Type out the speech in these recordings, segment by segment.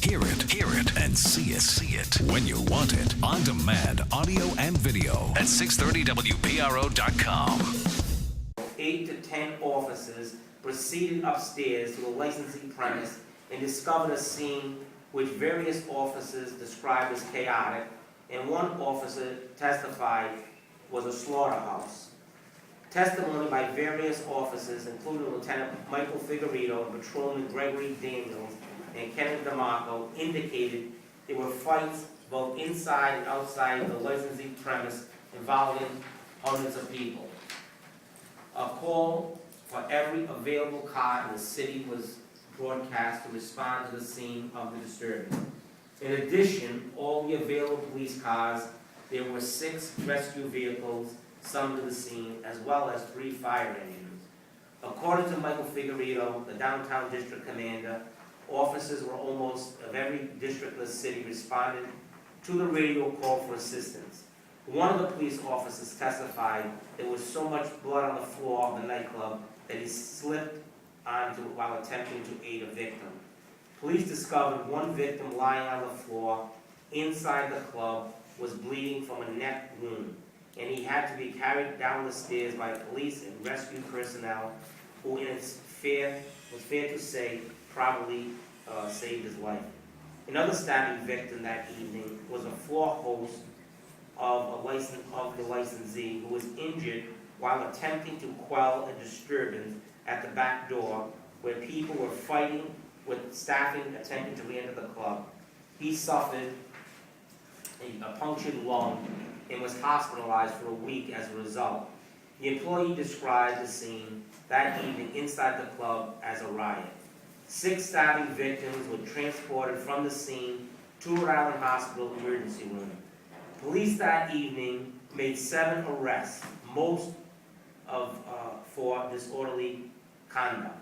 Hear it, and see it when you want it. On demand, audio and video at 630WPRO.com. 8 to 10 officers proceeded upstairs to the licensing premise and discovered a scene which various officers described as chaotic, and one officer testified was a slaughterhouse. Testimony by various officers, including Lieutenant Michael Figueredo and Patrolman Gregory Daniels and Kenneth DeMarco, indicated there were fights both inside and outside the licensing premise involving hundreds of people. A call for every available car in the city was broadcast to respond to the scene of the disturbance. In addition, all the available police cars, there were 6 rescue vehicles summoned to the scene, as well as 3 fire engines. According to Michael Figueredo, the downtown district commander, officers were almost of every districtless city responded to the radio call for assistance. One of the police officers testified there was so much blood on the floor of the nightclub that he slipped onto while attempting to aid a victim. Police discovered one victim lying on the floor inside the club was bleeding from a neck wound, and he had to be carried down the stairs by police and rescue personnel who, was fair to say, probably saved his life. Another stabbing victim that evening was a floor host of the licensee who was injured while attempting to quell a disturbance at the back door where people were fighting with staffing attempting to re-enter the club. He suffered a punctured lung and was hospitalized for a week as a result. The employee described the scene that evening inside the club as a riot. 6 stabbing victims were transported from the scene to Rhode Island Hospital emergency room. Police that evening made 7 arrests, most for disorderly conduct.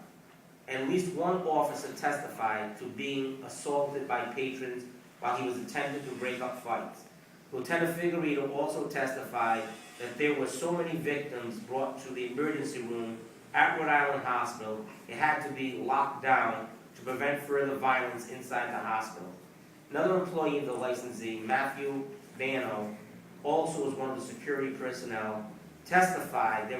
At least one officer testified to being assaulted by patrons while he was attempting to break up fights. Lieutenant Figueredo also testified that there were so many victims brought to the emergency room at Rhode Island Hospital, it had to be locked down to prevent further violence inside the hospital. Another employee of the licensee, Matthew Vano, also was one of the security personnel, testified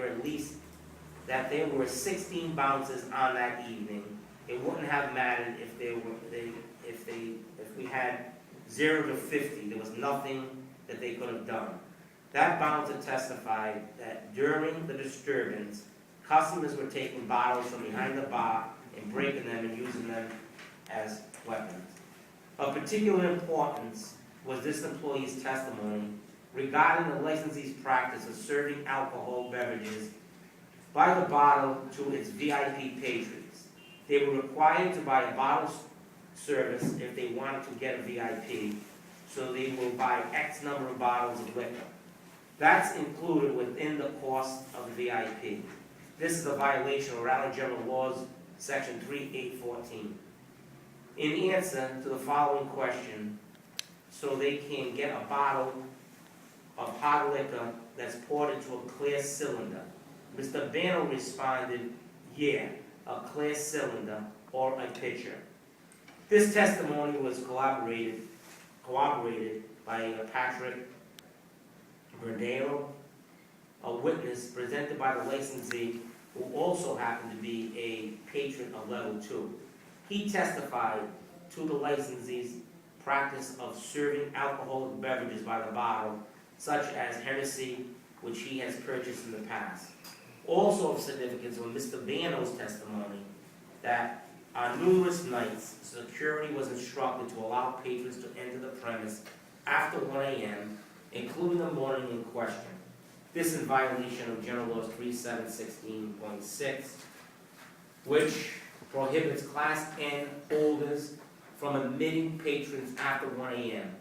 that there were 16 bouncers on that evening. It wouldn't have mattered if we had 0 to 50. There was nothing that they could have done. That bouncer testified that during the disturbance, customers were taking bottles from behind the bar and breaking them and using them as weapons. Of particular importance was this employee's testimony regarding the licensee's practice of serving alcohol beverages by the bottle to its VIP patrons. They were required to buy a bottle service if they wanted to get a VIP, so they will buy X number of bottles of liquor. That's included within the cost of the VIP. This is a violation of Rhode Island General Laws, Section 3814. In answer to the following question, so they can get a bottle of hard liquor that's poured into a clear cylinder, Mr. Bano responded, yeah, a clear cylinder or a pitcher. This testimony was corroborated by Patrick Berdero, a witness presented by the licensee who also happened to be a patron of Level 2. He testified to the licensee's practice of serving alcoholic beverages by the bottle, such as Hennessy, which he has purchased in the past. Also of significance was Mr. Bano's testimony that on numerous nights, security was instructed to allow patrons to enter the premise after 1 a.m., including the morning in question. This in violation of General Laws 3716.6, which prohibits Class N holders from admitting patrons after 1 a.m.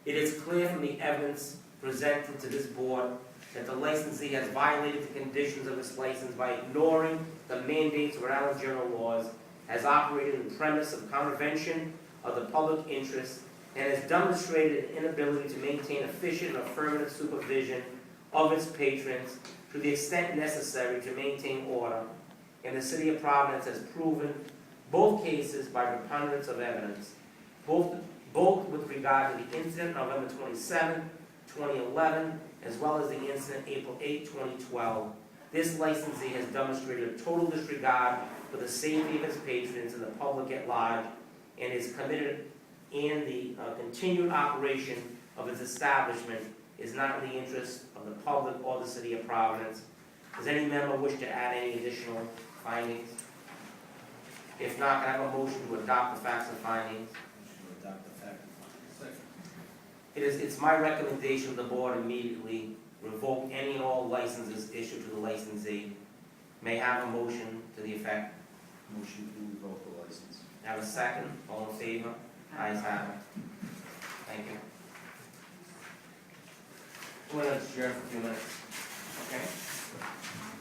It is clear from the evidence presented to this board that the licensee has violated the conditions of its license by ignoring the mandates of Rhode Island General Laws, has operated in the premise of contravention of the public interest, and has demonstrated an inability to maintain efficient and affirmative supervision of its patrons to the extent necessary to maintain order, and the City of Providence has proven both cases by preponderance of evidence. both with regard to the incident November 27, 2011, as well as the incident April 8, 2012. This licensee has demonstrated a total disregard for the safety of his patrons and the public at large, and is committed in the continued operation of his establishment is not in the interest of the public or the city of Providence. Does any member wish to add any additional findings? If not, can I have a motion to adopt the facts and findings? It's my recommendation the board immediately revoke any and all licenses issued to the licensee. May I have a motion to the effect? Motion to revoke the license. Have a second? All in favor? Ayes have it. Thank you. We're going to adjourn for a few minutes. Okay?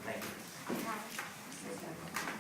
Thank you.